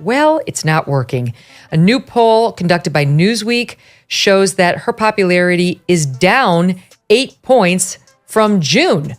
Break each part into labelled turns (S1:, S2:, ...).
S1: Well, it's not working. A new poll conducted by Newsweek shows that her popularity is down 8 points from June.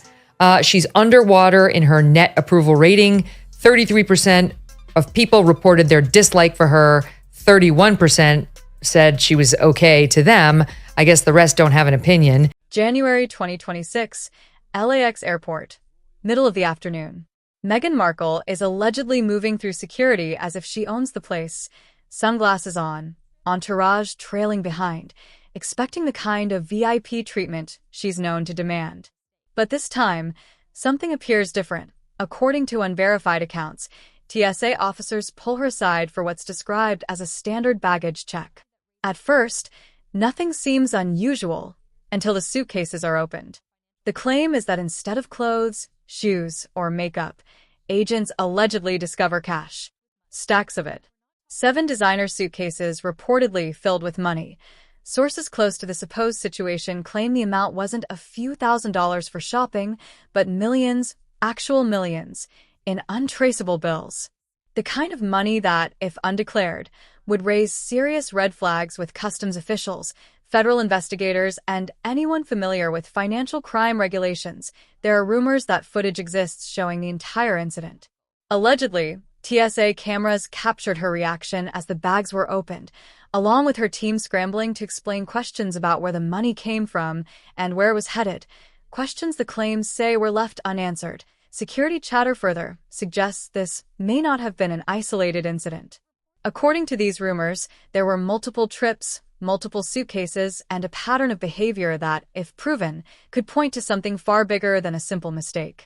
S1: She's underwater in her net approval rating. 33% of people reported their dislike for her. 31% said she was okay to them. I guess the rest don't have an opinion.
S2: January 2026, LAX Airport, middle of the afternoon. Meghan Markle is allegedly moving through security as if she owns the place, sunglasses on, entourage trailing behind, expecting the kind of VIP treatment she's known to demand. But this time, something appears different. According to unverified accounts, TSA officers pull her aside for what's described as a standard baggage check. At first, nothing seems unusual until the suitcases are opened. The claim is that instead of clothes, shoes, or makeup, agents allegedly discover cash. Stacks of it. 7 designer suitcases reportedly filled with money. Sources close to the supposed situation claim the amount wasn't a few $1,000s for shopping, but millions, actual millions, in untraceable bills. The kind of money that, if undeclared, would raise serious red flags with customs officials, federal investigators, and anyone familiar with financial crime regulations. There are rumors that footage exists showing the entire incident. Allegedly, TSA cameras captured her reaction as the bags were opened, along with her team scrambling to explain questions about where the money came from and where it was headed, questions the claims say were left unanswered. Security chatter further suggests this may not have been an isolated incident. According to these rumors, there were multiple trips, multiple suitcases, and a pattern of behavior that, if proven, could point to something far bigger than a simple mistake.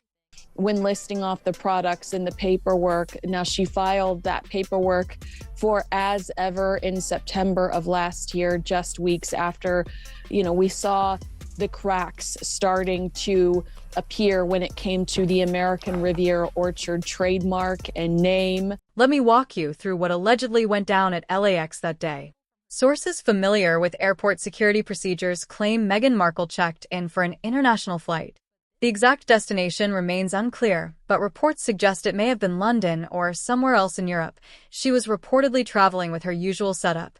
S3: When listing off the products in the paperwork, now she filed that paperwork for as ever in September of last year, just weeks after, we saw the cracks starting to appear when it came to the American Riviera Orchard trademark and name.
S2: Let me walk you through what allegedly went down at LAX that day. Sources familiar with airport security procedures claim Meghan Markle checked in for an international flight. The exact destination remains unclear, but reports suggest it may have been London or somewhere else in Europe. She was reportedly traveling with her usual setup: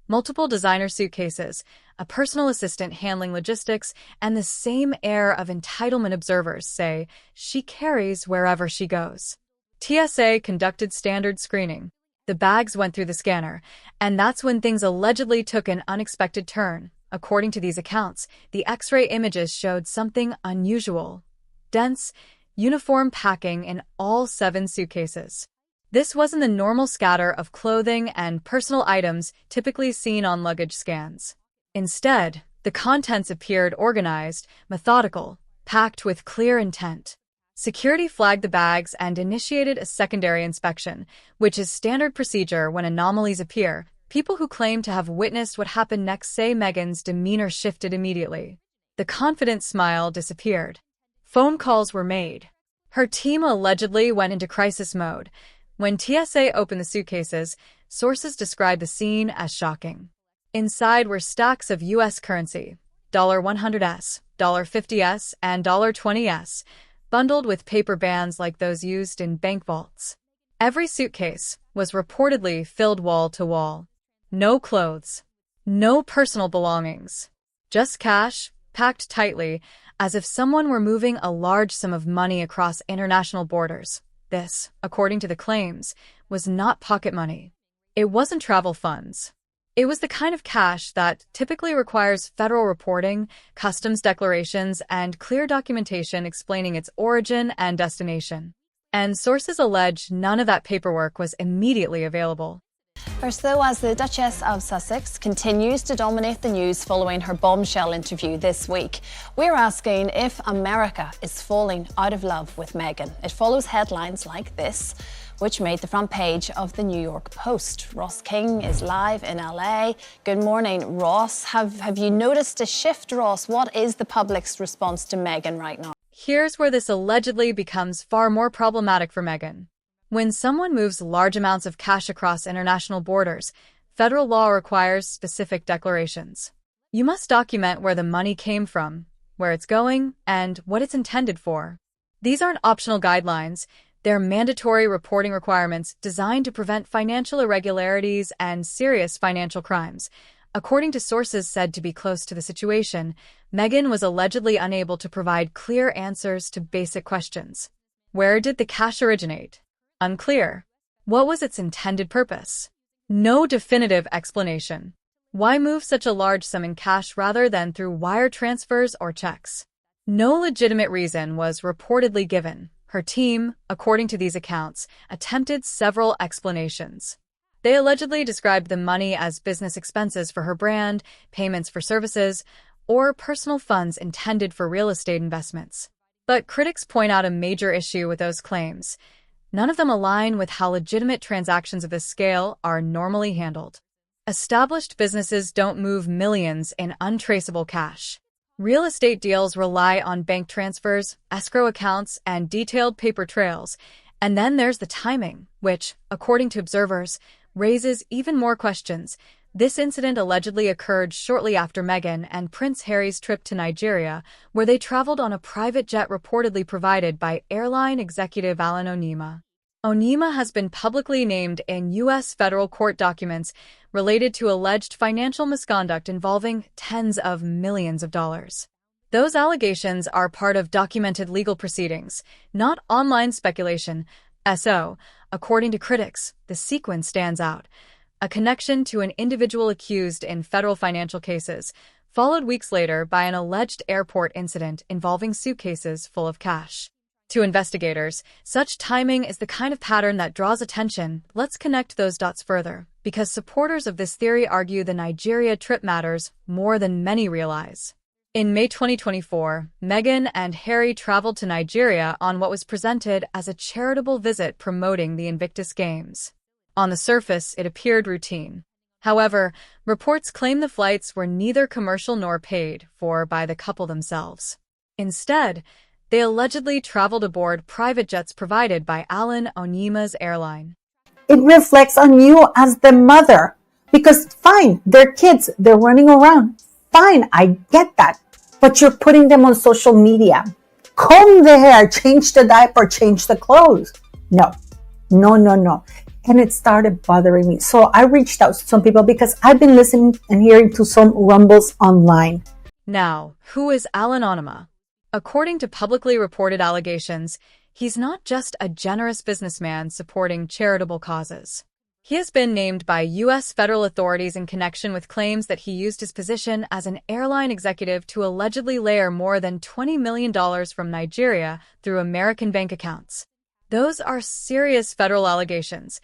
S2: multiple designer suitcases, a personal assistant handling logistics, and the same air of entitlement observers say she carries wherever she goes. TSA conducted standard screening. The bags went through the scanner, and that's when things allegedly took an unexpected turn. According to these accounts, the X-ray images showed something unusual: dense, uniform packing in all 7 suitcases. This wasn't the normal scatter of clothing and personal items typically seen on luggage scans. Instead, the contents appeared organized, methodical, packed with clear intent. Security flagged the bags and initiated a secondary inspection, which is standard procedure when anomalies appear. People who claim to have witnessed what happened next say Meghan's demeanor shifted immediately. The confident smile disappeared. Phone calls were made. Her team allegedly went into crisis mode. When TSA opened the suitcases, sources described the scene as shocking. Inside were stacks of U.S. currency, $100s, $50s, and $20s, bundled with paper bands like those used in bank vaults. Every suitcase was reportedly filled wall to wall. No clothes, no personal belongings, just cash, packed tightly, as if someone were moving a large sum of money across international borders. This, according to the claims, was not pocket money. It wasn't travel funds. It was the kind of cash that typically requires federal reporting, customs declarations, and clear documentation explaining its origin and destination. And sources allege none of that paperwork was immediately available.
S4: First, though, as the Duchess of Sussex continues to dominate the news following her bombshell interview this week, we're asking if America is falling out of love with Meghan. It follows headlines like this, which made the front page of the New York Post. Ross King is live in LA. Good morning, Ross. Have you noticed a shift, Ross? What is the public's response to Meghan right now?
S2: Here's where this allegedly becomes far more problematic for Meghan. When someone moves large amounts of cash across international borders, federal law requires specific declarations. You must document where the money came from, where it's going, and what it's intended for. These aren't optional guidelines. They're mandatory reporting requirements designed to prevent financial irregularities and serious financial crimes. According to sources said to be close to the situation, Meghan was allegedly unable to provide clear answers to basic questions. Where did the cash originate? Unclear. What was its intended purpose? No definitive explanation. Why move such a large sum in cash rather than through wire transfers or checks? No legitimate reason was reportedly given. Her team, according to these accounts, attempted several explanations. They allegedly described the money as business expenses for her brand, payments for services, or personal funds intended for real estate investments. But critics point out a major issue with those claims. None of them align with how legitimate transactions of this scale are normally handled. Established businesses don't move millions in untraceable cash. Real estate deals rely on bank transfers, escrow accounts, and detailed paper trails. And then there's the timing, which, according to observers, raises even more questions. This incident allegedly occurred shortly after Meghan and Prince Harry's trip to Nigeria, where they traveled on a private jet reportedly provided by airline executive Alan Onyema. Onyema has been publicly named in U.S. federal court documents related to alleged financial misconduct involving tens of millions of dollars. Those allegations are part of documented legal proceedings, not online speculation. So, according to critics, the sequence stands out. A connection to an individual accused in federal financial cases, followed weeks later by an alleged airport incident involving suitcases full of cash. To investigators, such timing is the kind of pattern that draws attention. Let's connect those dots further, because supporters of this theory argue the Nigeria trip matters more than many realize. In May 2024, Meghan and Harry traveled to Nigeria on what was presented as a charitable visit promoting the Invictus Games. On the surface, it appeared routine. However, reports claim the flights were neither commercial nor paid for by the couple themselves. Instead, they allegedly traveled aboard private jets provided by Alan Onyema's airline.
S5: It reflects on you as the mother. Because fine, they're kids, they're running around. Fine, I get that. But you're putting them on social media. Comb the hair, change the diaper, change the clothes. No. And it started bothering me. So I reached out to some people because I've been listening and hearing to some rumbles online.
S2: Now, who is Alan Onyema? According to publicly reported allegations, he's not just a generous businessman supporting charitable causes. He has been named by U.S. federal authorities in connection with claims that he used his position as an airline executive to allegedly layer more than $20 million from Nigeria through American bank accounts. Those are serious federal allegations,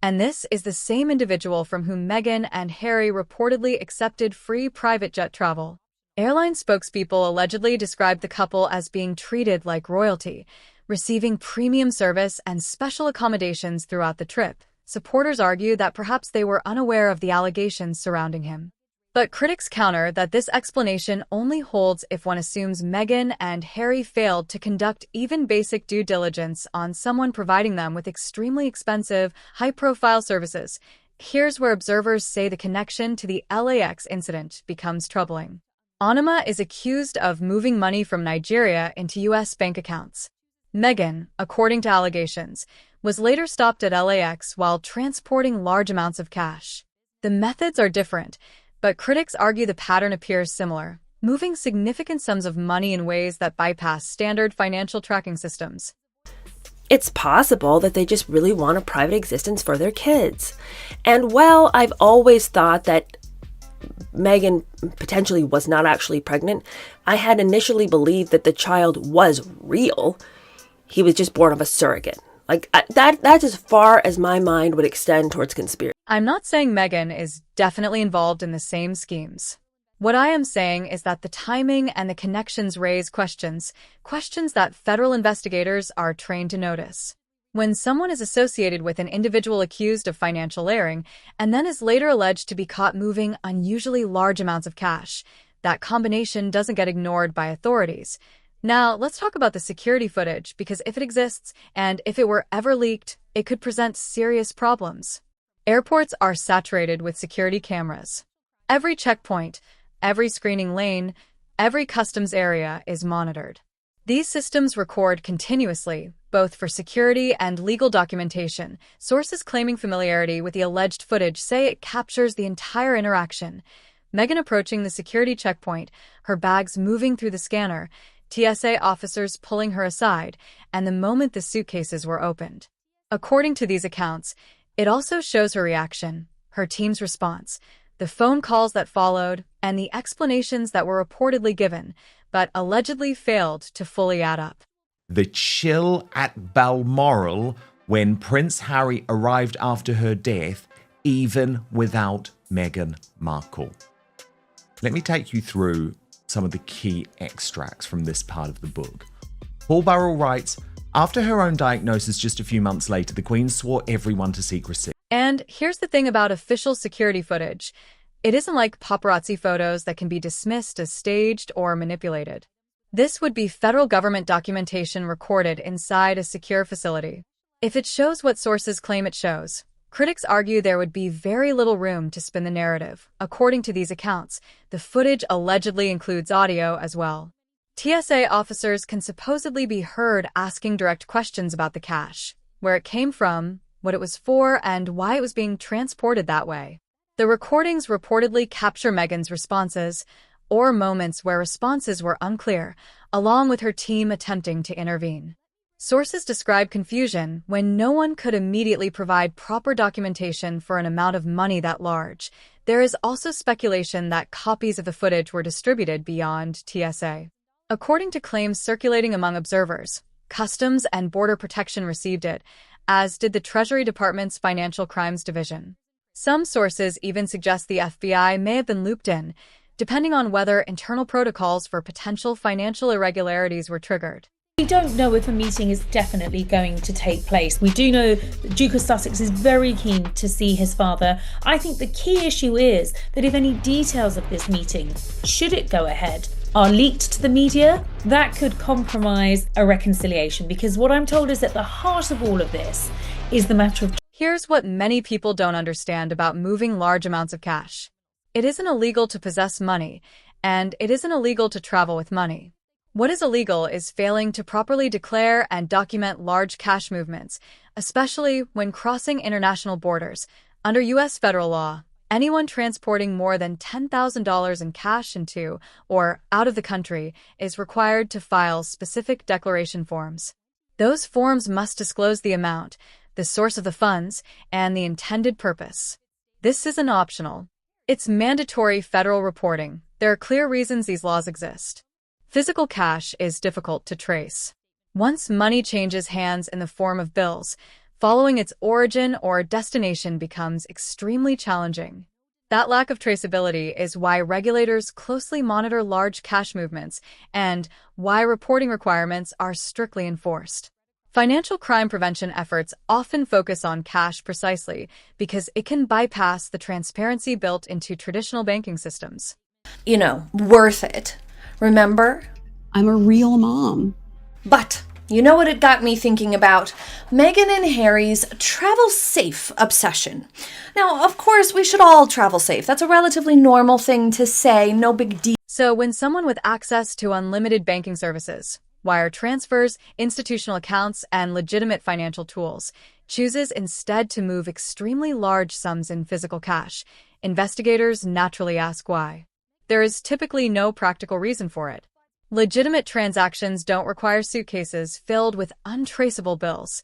S2: and this is the same individual from whom Meghan and Harry reportedly accepted free private jet travel. Airline spokespeople allegedly described the couple as being treated like royalty, receiving premium service and special accommodations throughout the trip. Supporters argue that perhaps they were unaware of the allegations surrounding him. But critics counter that this explanation only holds if one assumes Meghan and Harry failed to conduct even basic due diligence on someone providing them with extremely expensive, high-profile services. Here's where observers say the connection to the LAX incident becomes troubling. Onyema is accused of moving money from Nigeria into U.S. bank accounts. Meghan, according to allegations, was later stopped at LAX while transporting large amounts of cash. The methods are different, but critics argue the pattern appears similar, moving significant sums of money in ways that bypass standard financial tracking systems.
S6: It's possible that they just really want a private existence for their kids. And while I've always thought that Meghan potentially was not actually pregnant, I had initially believed that the child was real. He was just born of a surrogate. That's as far as my mind would extend towards conspiracy.
S2: I'm not saying Meghan is definitely involved in the same schemes. What I am saying is that the timing and the connections raise questions that federal investigators are trained to notice. When someone is associated with an individual accused of financial layering and then is later alleged to be caught moving unusually large amounts of cash, that combination doesn't get ignored by authorities. Now, let's talk about the security footage, because if it exists, and if it were ever leaked, it could present serious problems. Airports are saturated with security cameras. Every checkpoint, every screening lane, every customs area is monitored. These systems record continuously, both for security and legal documentation. Sources claiming familiarity with the alleged footage say it captures the entire interaction. Meghan approaching the security checkpoint, her bags moving through the scanner, TSA officers pulling her aside, and the moment the suitcases were opened. According to these accounts, it also shows her reaction, her team's response, the phone calls that followed, and the explanations that were reportedly given, but allegedly failed to fully add up.
S7: The chill at Balmoral when Prince Harry arrived after her death, even without Meghan Markle. Let me take you through some of the key extracts from this part of the book. Paul Burrell writes, after her own diagnosis just a few months later, the Queen swore everyone to secrecy.
S2: And here's the thing about official security footage. It isn't like paparazzi photos that can be dismissed as staged or manipulated. This would be federal government documentation recorded inside a secure facility. If it shows what sources claim it shows, critics argue there would be very little room to spin the narrative. According to these accounts, the footage allegedly includes audio as well. TSA officers can supposedly be heard asking direct questions about the cash, where it came from, what it was for, and why it was being transported that way. The recordings reportedly capture Meghan's responses, or moments where responses were unclear, along with her team attempting to intervene. Sources describe confusion when no one could immediately provide proper documentation for an amount of money that large. There is also speculation that copies of the footage were distributed beyond TSA. According to claims circulating among observers, Customs and Border Protection received it, as did the Treasury Department's Financial Crimes Division. Some sources even suggest the FBI may have been looped in, depending on whether internal protocols for potential financial irregularities were triggered.
S8: We don't know if a meeting is definitely going to take place. We do know the Duke of Sussex is very keen to see his father. I think the key issue is that if any details of this meeting, should it go ahead, are leaked to the media, that could compromise a reconciliation, because what I'm told is at the heart of all of this is the matter of...
S2: Here's what many people don't understand about moving large amounts of cash. It isn't illegal to possess money, and it isn't illegal to travel with money. What is illegal is failing to properly declare and document large cash movements, especially when crossing international borders. Under U.S. federal law, anyone transporting more than $10,000 in cash into or out of the country is required to file specific declaration forms. Those forms must disclose the amount, the source of the funds, and the intended purpose. This isn't optional. It's mandatory federal reporting. There are clear reasons these laws exist. Physical cash is difficult to trace. Once money changes hands in the form of bills, following its origin or destination becomes extremely challenging. That lack of traceability is why regulators closely monitor large cash movements and why reporting requirements are strictly enforced. Financial crime prevention efforts often focus on cash precisely because it can bypass the transparency built into traditional banking systems.
S9: You know, worth it. Remember?
S10: I'm a real mom.
S9: But you know what it got me thinking about? Meghan and Harry's travel safe obsession. Now, of course, we should all travel safe. That's a relatively normal thing to say, no big deal.
S2: So when someone with access to unlimited banking services, wire transfers, institutional accounts, and legitimate financial tools, chooses instead to move extremely large sums in physical cash, investigators naturally ask why. There is typically no practical reason for it. Legitimate transactions don't require suitcases filled with untraceable bills.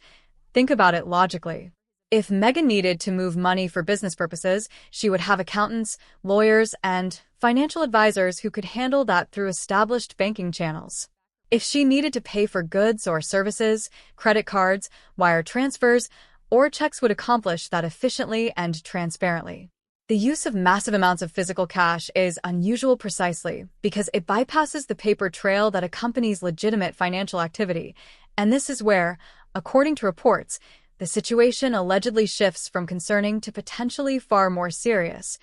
S2: Think about it logically. If Meghan needed to move money for business purposes, she would have accountants, lawyers, and financial advisors who could handle that through established banking channels. If she needed to pay for goods or services, credit cards, wire transfers, or checks would accomplish that efficiently and transparently. The use of massive amounts of physical cash is unusual precisely because it bypasses the paper trail that accompanies legitimate financial activity, and this is where, according to reports, the situation allegedly shifts from concerning to potentially far more serious.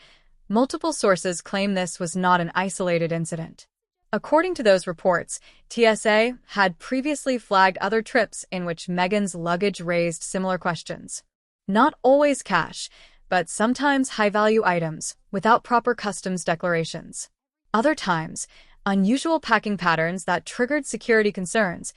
S2: Multiple sources claim this was not an isolated incident. According to those reports, TSA had previously flagged other trips in which Meghan's luggage raised similar questions. Not always cash, but sometimes high-value items without proper customs declarations. Other times, unusual packing patterns that triggered security concerns.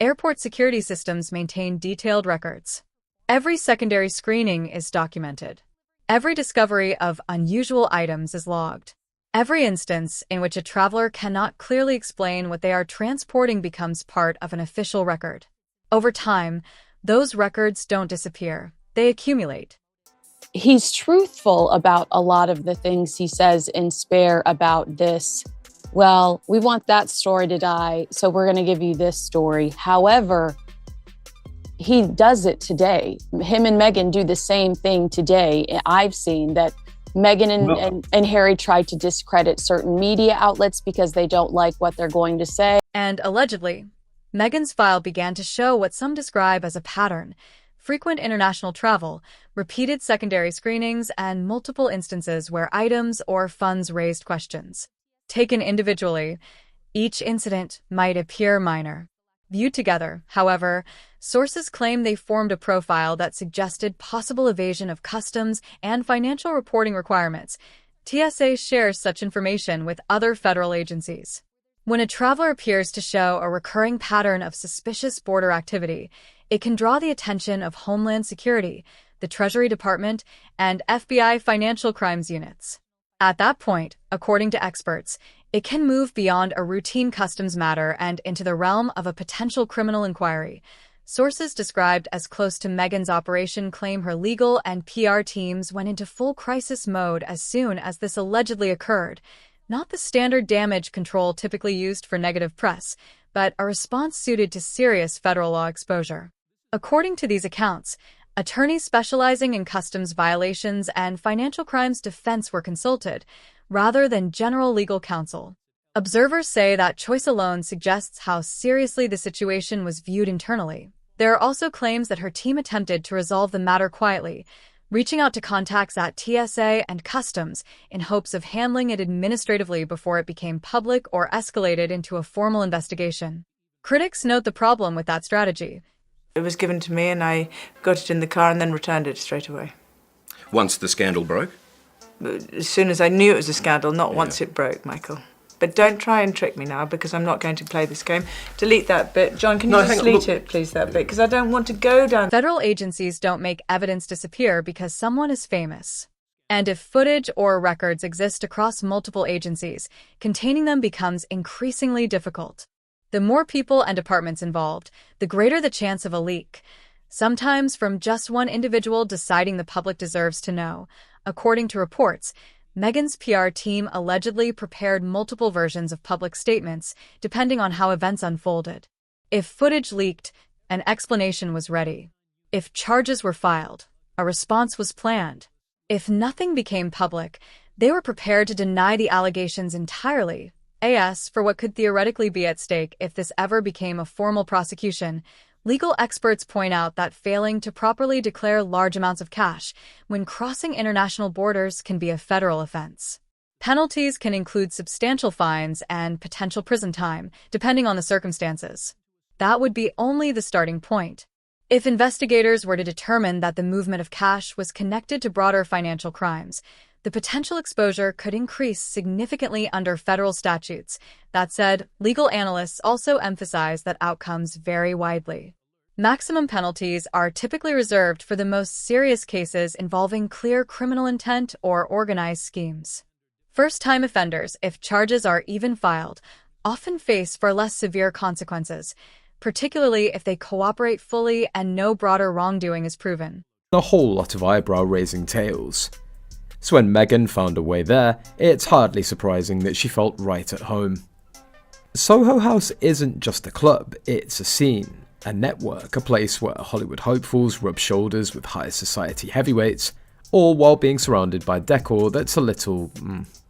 S2: Airport security systems maintain detailed records. Every secondary screening is documented. Every discovery of unusual items is logged. Every instance in which a traveler cannot clearly explain what they are transporting becomes part of an official record. Over time, those records don't disappear. They accumulate.
S3: He's truthful about a lot of the things he says in Spare about this. Well, we want that story to die, so we're going to give you this story. However, he does it today. Him and Meghan do the same thing today. I've seen that Meghan and Harry tried to discredit certain media outlets because they don't like what they're going to say.
S2: And allegedly, Meghan's file began to show what some describe as a pattern: frequent international travel, repeated secondary screenings, and multiple instances where items or funds raised questions. Taken individually, each incident might appear minor. Viewed together, however, sources claim they formed a profile that suggested possible evasion of customs and financial reporting requirements. TSA shares such information with other federal agencies. When a traveler appears to show a recurring pattern of suspicious border activity, it can draw the attention of Homeland Security, the Treasury Department, and FBI financial crimes units. At that point, according to experts, it can move beyond a routine customs matter and into the realm of a potential criminal inquiry. Sources described as close to Meghan's operation claim her legal and PR teams went into full crisis mode as soon as this allegedly occurred. Not the standard damage control typically used for negative press, but a response suited to serious federal law exposure. According to these accounts, attorneys specializing in customs violations and financial crimes defense were consulted, rather than general legal counsel. Observers say that choice alone suggests how seriously the situation was viewed internally. There are also claims that her team attempted to resolve the matter quietly, reaching out to contacts at TSA and Customs in hopes of handling it administratively before it became public or escalated into a formal investigation. Critics note the problem with that strategy.
S11: It was given to me and I got it in the car and then returned it straight away.
S12: Once the scandal broke?
S11: As soon as I knew it was a scandal, not once it broke, Michael. But don't try and trick me now, because I'm not going to play this game. Delete that bit. John, can you just delete it, please, that bit? Because I don't want to go down.
S2: Federal agencies don't make evidence disappear because someone is famous. And if footage or records exist across multiple agencies, containing them becomes increasingly difficult. The more people and departments involved, the greater the chance of a leak, sometimes from just one individual deciding the public deserves to know. According to reports, Meghan's PR team allegedly prepared multiple versions of public statements, depending on how events unfolded. If footage leaked, an explanation was ready. If charges were filed, a response was planned. If nothing became public, they were prepared to deny the allegations entirely. As for what could theoretically be at stake if this ever became a formal prosecution, legal experts point out that failing to properly declare large amounts of cash when crossing international borders can be a federal offense. Penalties can include substantial fines and potential prison time, depending on the circumstances. That would be only the starting point. If investigators were to determine that the movement of cash was connected to broader financial crimes, the potential exposure could increase significantly under federal statutes. That said, legal analysts also emphasize that outcomes vary widely. Maximum penalties are typically reserved for the most serious cases involving clear criminal intent or organized schemes. First-time offenders, if charges are even filed, often face far less severe consequences, particularly if they cooperate fully and no broader wrongdoing is proven.
S13: A whole lot of eyebrow-raising tales. So when Meghan found a way there, it's hardly surprising that she felt right at home. Soho House isn't just a club, it's a scene, a network, a place where Hollywood hopefuls rub shoulders with high society heavyweights, all while being surrounded by decor that's a little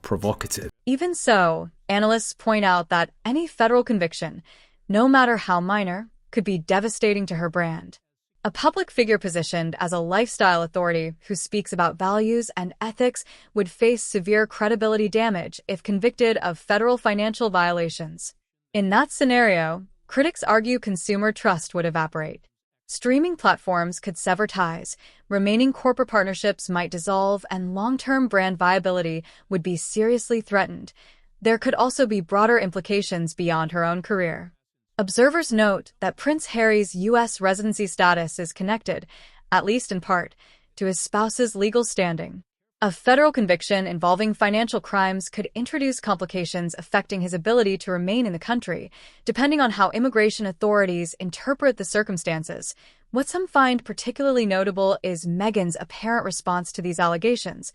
S13: provocative.
S2: Even so, analysts point out that any federal conviction, no matter how minor, could be devastating to her brand. A public figure positioned as a lifestyle authority who speaks about values and ethics would face severe credibility damage if convicted of federal financial violations. In that scenario, critics argue consumer trust would evaporate. Streaming platforms could sever ties, remaining corporate partnerships might dissolve, and long-term brand viability would be seriously threatened. There could also be broader implications beyond her own career. Observers note that Prince Harry's U.S. residency status is connected, at least in part, to his spouse's legal standing. A federal conviction involving financial crimes could introduce complications affecting his ability to remain in the country, depending on how immigration authorities interpret the circumstances. What some find particularly notable is Meghan's apparent response to these allegations,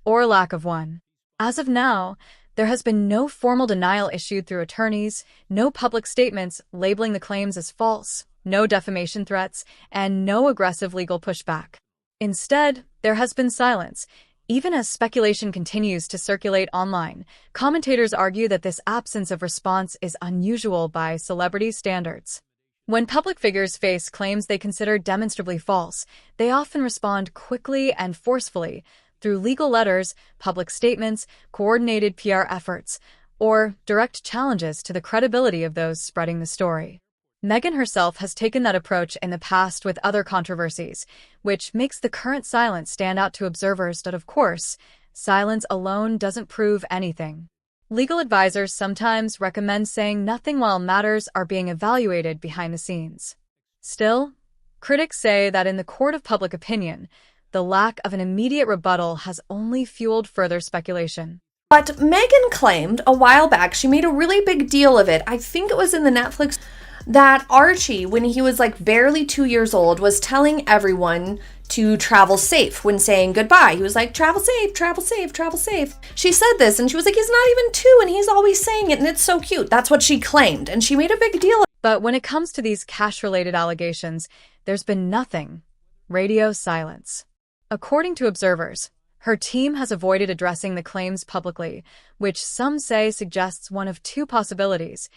S2: or lack of one. As of now, there has been no formal denial issued through attorneys, no public statements labeling the claims as false, no defamation threats, and no aggressive legal pushback. Instead, there has been silence. Even as speculation continues to circulate online, commentators argue that this absence of response is unusual by celebrity standards. When public figures face claims they consider demonstrably false, they often respond quickly and forcefully through legal letters, public statements, coordinated PR efforts, or direct challenges to the credibility of those spreading the story. Meghan herself has taken that approach in the past with other controversies, which makes the current silence stand out to observers that, of course, silence alone doesn't prove anything. Legal advisors sometimes recommend saying nothing while matters are being evaluated behind the scenes. Still, critics say that in the court of public opinion, the lack of an immediate rebuttal has only fueled further speculation.
S9: But Meghan claimed a while back, she made a really big deal of it, I think it was in the Netflix, that Archie, when he was like barely 2 years old, was telling everyone to travel safe when saying goodbye. He was like, travel safe, travel safe, travel safe. She said this and she was like, he's not even 2 and he's always saying it and it's so cute. That's what she claimed and she made a big deal.
S2: But when it comes to these cash-related allegations, there's been nothing. Radio silence. According to observers, her team has avoided addressing the claims publicly, which some say suggests one of two possibilities.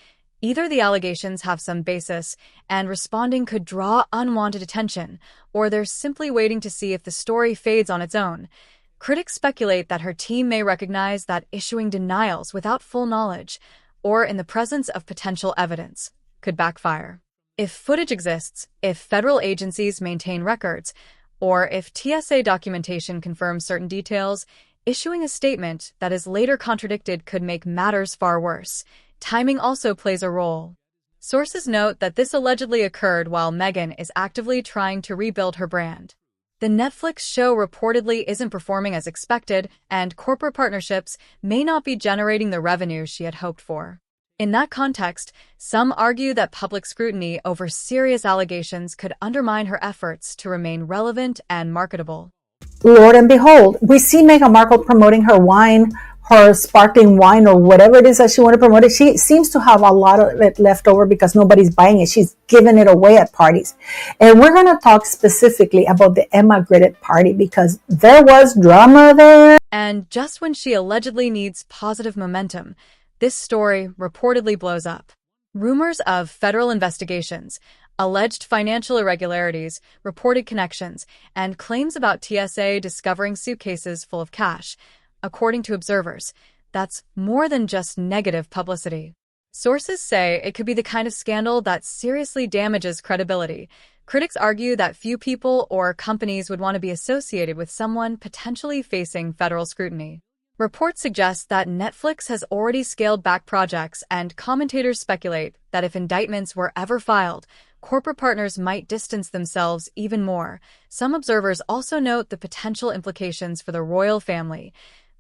S2: Either the allegations have some basis, and responding could draw unwanted attention, or they're simply waiting to see if the story fades on its own. Critics speculate that her team may recognize that issuing denials without full knowledge, or in the presence of potential evidence, could backfire. If footage exists, if federal agencies maintain records, or if TSA documentation confirms certain details, issuing a statement that is later contradicted could make matters far worse. Timing also plays a role. Sources note that this allegedly occurred while Meghan is actively trying to rebuild her brand. The Netflix show reportedly isn't performing as expected, and corporate partnerships may not be generating the revenue she had hoped for. In that context, some argue that public scrutiny over serious allegations could undermine her efforts to remain relevant and marketable.
S5: Lord and behold, we see Meghan Markle promoting her wine, her sparkling wine, or whatever it is that she wanted to promote it. She seems to have a lot of it left over because nobody's buying it. She's giving it away at parties. And we're going to talk specifically about the Emma Griddett party because there was drama there.
S2: And just when she allegedly needs positive momentum, this story reportedly blows up. Rumors of federal investigations, alleged financial irregularities, reported connections, and claims about TSA discovering suitcases full of cash. According to observers, that's more than just negative publicity. Sources say it could be the kind of scandal that seriously damages credibility. Critics argue that few people or companies would want to be associated with someone potentially facing federal scrutiny. Reports suggest that Netflix has already scaled back projects, and commentators speculate that if indictments were ever filed, corporate partners might distance themselves even more. Some observers also note the potential implications for the royal family.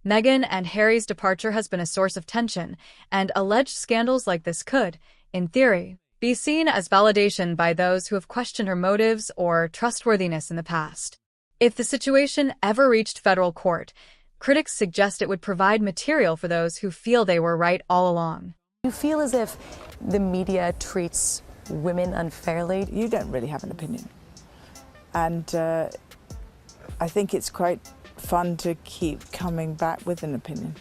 S2: Meghan and Harry's departure has been a source of tension, and alleged scandals like this could, in theory, be seen as validation by those who have questioned her motives or trustworthiness in the past. If the situation ever reached federal court, critics suggest it would provide material for those who feel they were right all along.
S14: You feel as if the media treats women unfairly?
S11: You don't really have an opinion. And I think it's quite fun to keep coming back with an opinion.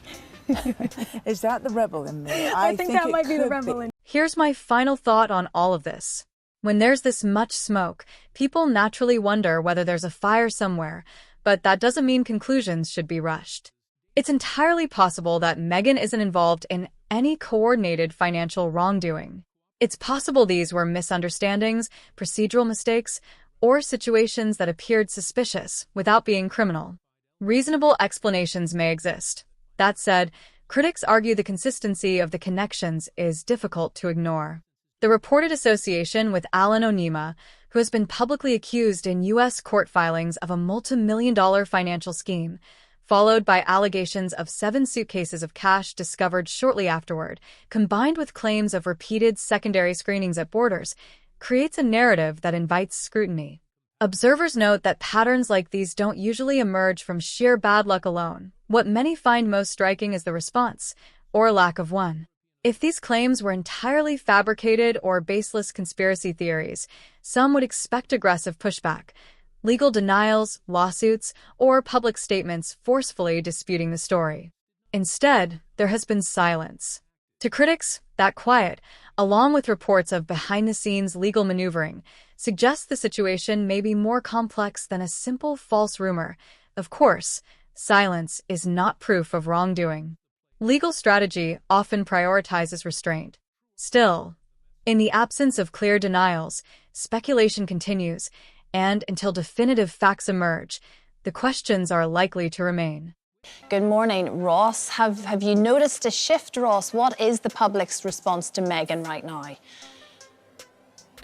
S11: Is that the rebel in me?
S14: I think that might be the rebel in.
S2: Here's my final thought on all of this. When there's this much smoke, people naturally wonder whether there's a fire somewhere, but that doesn't mean conclusions should be rushed. It's entirely possible that Meghan isn't involved in any coordinated financial wrongdoing. It's possible these were misunderstandings, procedural mistakes, or situations that appeared suspicious without being criminal. Reasonable explanations may exist. That said, critics argue the consistency of the connections is difficult to ignore. The reported association with Alan Onyema, who has been publicly accused in U.S. court filings of a multi-million-dollar financial scheme, followed by allegations of 7 suitcases of cash discovered shortly afterward, combined with claims of repeated secondary screenings at borders, creates a narrative that invites scrutiny. Observers note that patterns like these don't usually emerge from sheer bad luck alone. What many find most striking is the response, or lack of one. If these claims were entirely fabricated or baseless conspiracy theories, some would expect aggressive pushback, legal denials, lawsuits, or public statements forcefully disputing the story. Instead, there has been silence. To critics, that quiet, along with reports of behind-the-scenes legal maneuvering, suggests the situation may be more complex than a simple false rumor. Of course, silence is not proof of wrongdoing. Legal strategy often prioritizes restraint. Still, in the absence of clear denials, speculation continues, and until definitive facts emerge, the questions are likely to remain.
S4: Good morning, Ross. Have you noticed a shift, Ross? What is the public's response to Meghan right now?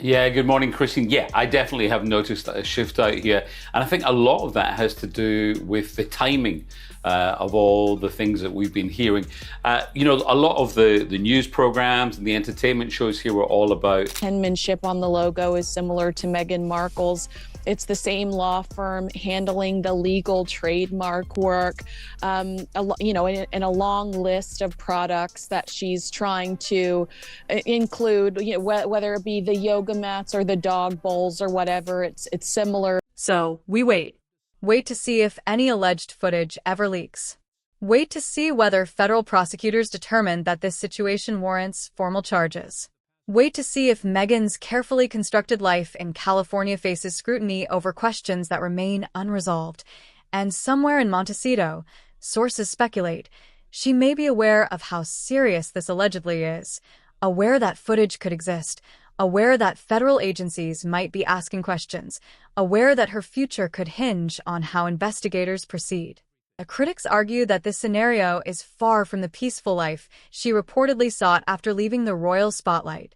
S15: Yeah, good morning, Christine. Yeah, I definitely have noticed a shift out here. And I think a lot of that has to do with the timing of all the things that we've been hearing. A lot of the news programs and the entertainment shows here were all about
S3: Penmanship on the logo is similar to Meghan Markle's. It's the same law firm handling the legal trademark work, in a long list of products that she's trying to include, whether it be the yoga mats or the dog bowls or whatever, it's similar.
S2: So, we wait. Wait to see if any alleged footage ever leaks. Wait to see whether federal prosecutors determine that this situation warrants formal charges. Wait to see if Meghan's carefully constructed life in California faces scrutiny over questions that remain unresolved. And somewhere in Montecito, sources speculate, she may be aware of how serious this allegedly is, aware that footage could exist, aware that federal agencies might be asking questions, aware that her future could hinge on how investigators proceed. Critics argue that this scenario is far from the peaceful life she reportedly sought after leaving the royal spotlight.